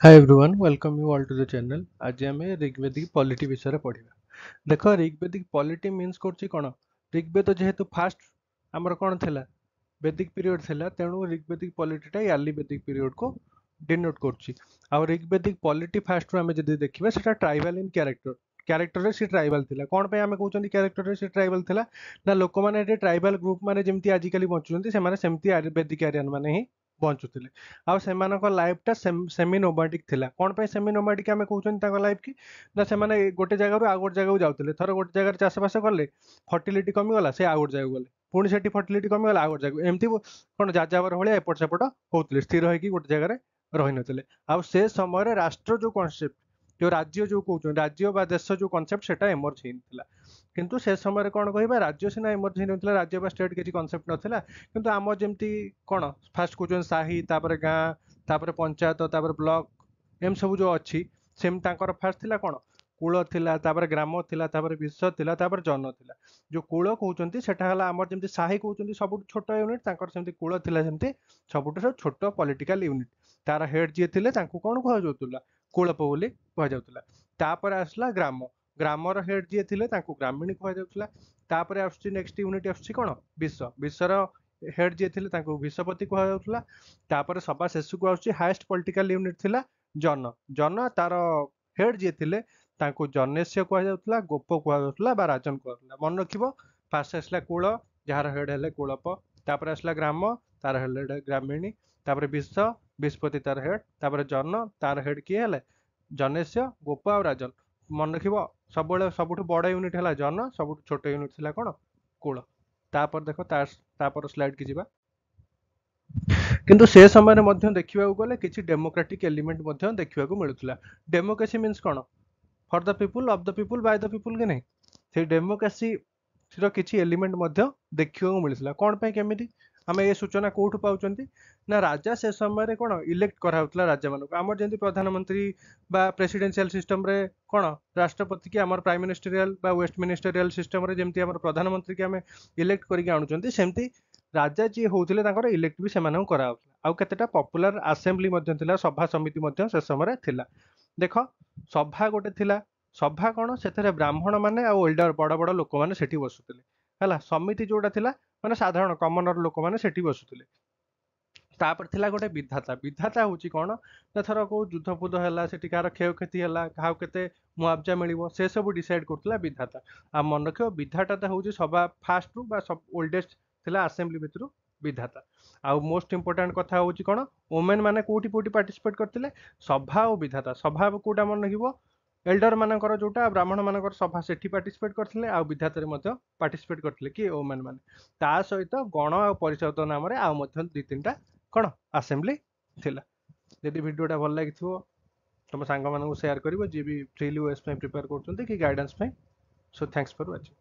Hi everyone, welcome you all to the channel. आज आमे ऋग्वेदिक polity विषय रे पढ़िबा। देखो ऋग्वेदिक पॉलिटी मीन्स करछि कोन? ऋग्वेद जेहेतु फास्ट हमर कोन थिला? वैदिक पीरियड थिला तेणु ऋग्वेदिक पॉलिटीटा याली वैदिक पीरियड को डिनोट करछि। आ ऋग्वेदिक पॉलिटी फास्ट रो हमें जदि देखिबा सेटा ट्राइबल इन कैरेक्टर। कैरेक्टर रे सी ट्राइबल थिला। कोन पे हमें कहउछन्ती कैरेक्टर रे सी ट्राइबल थिला? ना लोक माने एटे ट्राइबल ग्रुप माने जेमति आजिकली बंचुछन्ती से माने सेमति वैदिक आर्यन माने ही बंचुथिले। ଆଉ ସେମାନଙ୍କ ଲାଇଫଟା ସେମି ନୋମାଡିକ୍ ଥିଲା। କ'ଣ ପାଇଁ ସେମି ନୋମାଡିକ୍ ଆମେ କହୁଛନ୍ତି ତାଙ୍କ ଲାଇଫ କି? ନା ସେମାନେ ଗୋଟେ ଜାଗାରୁ ଆଉ ଗୋଟେ ଜାଗାକୁ ଯାଉଥିଲେ। ଥର ଗୋଟେ ଜାଗାରେ ଚାଷବାସ କଲେ, ଫର୍ଟିଲିଟି କମିଗଲା, ସେ ଆଉ ଗୋଟେ ଜାଗାକୁ ଗଲେ। ପୁଣି ସେଠି ଫର୍ଟିଲିଟି କମିଗଲା, ଆଉ ଗୋଟେ ଜାଗାକୁ। ଏମିତି କ'ଣ ଯାଯାବର ଭଳିଆ ଏପଟ ସେପଟ ହଉଥିଲେ, ସ୍ଥିର ହେଇକି ଗୋଟେ ଜାଗାରେ ରହିନଥିଲେ। ଆଉ ସେ ସମୟରେ ରାଷ୍ଟ୍ର ଯୋଉ କନସେପ୍ଟ, ଯୋଉ ରାଜ୍ୟ ଯୋଉ କହୁଛନ୍ତି, ରାଜ୍ୟ ବା ଦେଶ ଯୋଉ କନସେପ୍ଟ ସେଟା ଏମର୍ଜ ହେଇନଥିଲା। କିନ୍ତୁ ସେ ସମୟରେ କ'ଣ କହିବା, ରାଜ୍ୟ ସିନା ଏମର୍ଜ ହେଇନଥିଲା, ରାଜ୍ୟ ବା ଷ୍ଟେଟ୍ କିଛି କନସେପ୍ଟ ନଥିଲା। କିନ୍ତୁ ଆମର ଯେମିତି କ'ଣ ଫାଷ୍ଟ କହୁଛନ୍ତି ସାହି, ତାପରେ ଗାଁ, ତାପରେ ପଞ୍ଚାୟତ, ତାପରେ ବ୍ଲକ, ଏମିତି ସବୁ ଯୋଉ ଅଛି, ସେମିତି ତାଙ୍କର ଫାଷ୍ଟ ଥିଲା କ'ଣ? କୂଳ ଥିଲା, ତାପରେ ଗ୍ରାମ ଥିଲା, ତାପରେ ବିଶ୍ୱ ଥିଲା, ତାପରେ ଜନ ଥିଲା। ଯୋଉ କୂଳ କହୁଛନ୍ତି ସେଟା ହେଲା ଆମର ଯେମିତି ସାହି କହୁଛନ୍ତି ସବୁଠୁ ଛୋଟ ୟୁନିଟ୍, ତାଙ୍କର ସେମିତି କୂଳ ଥିଲା ସେମିତି ସବୁଠୁ ଛୋଟ ପଲିଟିକାଲ ୟୁନିଟ୍। ତାର ହେଡ୍ ଯିଏ ଥିଲେ ତାଙ୍କୁ କ'ଣ କୁହାଯାଉଥିଲା? କୁଳପ ବୋଲି କୁହାଯାଉଥିଲା। ତାପରେ ଆସିଲା ଗ୍ରାମ। ଗ୍ରାମର ହେଡ୍ ଯିଏ ଥିଲେ ତାଙ୍କୁ ଗ୍ରାମିଣୀ କୁହାଯାଉଥିଲା। ତାପରେ ଆସୁଛି ନେକ୍ସଟ ୟୁନିଟ୍ ଆସୁଛି କ'ଣ? ବିଶ୍ୱ। ବିଶ୍ୱର ହେଡ୍ ଯିଏ ଥିଲେ ତାଙ୍କୁ ବିଶ୍ୱପତି କୁହାଯାଉଥିଲା। ତାପରେ ସବା ଶେଷକୁ ଆସୁଛି ହାଏଷ୍ଟ ପଲିଟିକାଲ ୟୁନିଟ୍ ଥିଲା ଜନ। ଜନ ତାର ହେଡ୍ ଯିଏ ଥିଲେ ତାଙ୍କୁ ଜନେଶ୍ୟ କୁହାଯାଉଥିଲା, ଗୋପ କୁହାଯାଉଥିଲା ବା ରାଜନ କୁହାଯାଉଥିଲା। ମନେ ରଖିବ, ଫାଷ୍ଟ ଆସିଲା କୂଳ, ଯାହାର ହେଡ୍ ହେଲେ କୁଳପ। ତାପରେ ଆସିଲା ଗ୍ରାମ, ତାର ହେଡ୍ ଗ୍ରାମିଣୀ। ତାପରେ ବିଶ୍ୱ, ବିଶ୍ୱପତି ତାର ହେଡ୍। ତାପରେ ଜନ, ତାର ହେଡ୍ କିଏ ହେଲେ? ଜନେଶ୍ୟ, ଗୋପ ଆଉ ରାଜନ। ମନେ ରଖିବ, ସବୁବେଳେ ସବୁଠୁ ବଡ ୟୁନିଟ୍ ହେଲା ଜନ, ସବୁଠୁ ଛୋଟ ୟୁନିଟ୍ ଥିଲା କ'ଣ? କୂଳ। ତାପରେ ଦେଖ ତାପର ସ୍ଲାଇଡ୍ କି ଯିବା। କିନ୍ତୁ ସେ ସମୟରେ ମଧ୍ୟ ଦେଖିବାକୁ ଗଲେ କିଛି ଡେମୋକ୍ରାଟିକ୍ ଏଲିମେଣ୍ଟ ମଧ୍ୟ ଦେଖିବାକୁ ମିଳୁଥିଲା। ଡେମୋକ୍ରେସି ମିନ୍ସ କ'ଣ? For the people, of the people, Bai the people କି ନାହିଁ? ସେଇ ଡେମୋକ୍ରେସିର କିଛି ଏଲିମେଣ୍ଟ ମଧ୍ୟ ଦେଖିବାକୁ ମିଳିଥିଲା। କ'ଣ ପାଇଁ, କେମିତି? ଆମେ ଏ ସୂଚନା କୋଉଠୁ ପାଉଛନ୍ତି? ନା ରାଜା ସେ ସମୟରେ କ'ଣ ଇଲେକ୍ଟ କରାହଉଥିଲା ରାଜାମାନଙ୍କୁ। ଆମର ଯେମିତି ପ୍ରଧାନମନ୍ତ୍ରୀ ବା ପ୍ରେସିଡେନ୍ସିଆଲ ସିଷ୍ଟମରେ କ'ଣ ରାଷ୍ଟ୍ରପତି କି ଆମର ପ୍ରାଇମ ମିନିଷ୍ଟରିଆଲ ବା ୱେଷ୍ଟ ମିନିଷ୍ଟରିଆଲ ସିଷ୍ଟମରେ ଯେମିତି ଆମର ପ୍ରଧାନମନ୍ତ୍ରୀ କି ଆମେ ଇଲେକ୍ଟ କରିକି ଆଣୁଛନ୍ତି, ସେମିତି ରାଜା ଯିଏ ହଉଥିଲେ ତାଙ୍କର ଇଲେକ୍ଟ ବି ସେମାନଙ୍କୁ କରାହଉଥିଲା। ଆଉ କେତେଟା ପପୁଲାର ଆସେମ୍ବଲି ମଧ୍ୟ ଥିଲା, ସଭା ସମିତି ମଧ୍ୟ ସେ ସମୟରେ ଥିଲା। ଦେଖ, ସଭା ଗୋଟେ ଥିଲା। ସଭା କ'ଣ? ସେଥିରେ ବ୍ରାହ୍ମଣ ମାନେ ଆଉ ଏଲ୍ଡର ବଡ ବଡ ଲୋକମାନେ ସେଠି ବସୁଥିଲେ। ହେଲା, ସମିତି ଯୋଉଟା ଥିଲା ମାନେ ସାଧାରଣ କମନର ଲୋକମାନେ ସେଠି ବସୁଥିଲେ। ତାପରେ ଥିଲା ଗୋଟେ ବିଧାତା। ବିଧାତା ହଉଛି କ'ଣ? ନା ଥର କୋଉ ଯୁଦ୍ଧ ଫୁଦ୍ଧ ହେଲା, ସେଠି କାହାର କ୍ଷୟକ୍ଷତି ହେଲା, କାହାକୁ କେତେ ମୁଆବଜା ମିଳିବ, ସେ ସବୁ ଡିସାଇଡ କରୁଥିଲା ବିଧାତା। ଆଉ ମନେ ରଖିବ, ବିଧାତା ହଉଛି ସଭା ଫାଷ୍ଟରୁ ବା ଓଲ୍ଡେଷ୍ଟ ଥିଲା ଆସେମ୍ବଲି ଭିତରୁ ବିଧାତା। ଆଉ ମୋଷ୍ଟ ଇମ୍ପୋର୍ଟାଣ୍ଟ କଥା ହଉଛି କ'ଣ? ଓମେନ୍ ମାନେ କୋଉଠି କୋଉଠି ପାର୍ଟିସିପେଟ କରିଥିଲେ? ସଭା ଓ ବିଧାତା। ସଭା କୋଉଟା ମନେ ରଖିବ? ଏଲ୍ଡର ମାନଙ୍କର ଯୋଉଟା, ବ୍ରାହ୍ମଣ ମାନଙ୍କର ସଭା ସେଠି ପାର୍ଟିସିପେଟ କରିଥିଲେ। ଆଉ ବିଧାତାରେ ମଧ୍ୟ ପାର୍ଟିସିପେଟ କରିଥିଲେ କିଏ? ଓମେନ୍ ମାନେ। ତା ସହିତ ଗଣ ଆଉ ପରିଷଦ ନାମରେ ଆଉ ମଧ୍ୟ 2-3ଟା କ'ଣ ଆସେମ୍ବଲି ଥିଲା। ଯଦି ଭିଡ଼ିଓଟା ଭଲ ଲାଗିଥିବ ତମ ସାଙ୍ଗମାନଙ୍କୁ ସେୟାର କରିବ, ଯିଏ ବି ଫ୍ରିଲି ଓଏସ୍ ପାଇଁ ପ୍ରିପେୟାର କରୁଛନ୍ତି କି ଗାଇଡାନ୍ସ ପାଇଁ। ସୋ ଥ୍ୟାଙ୍କ୍ସ ଫର ୱାଚିଂ।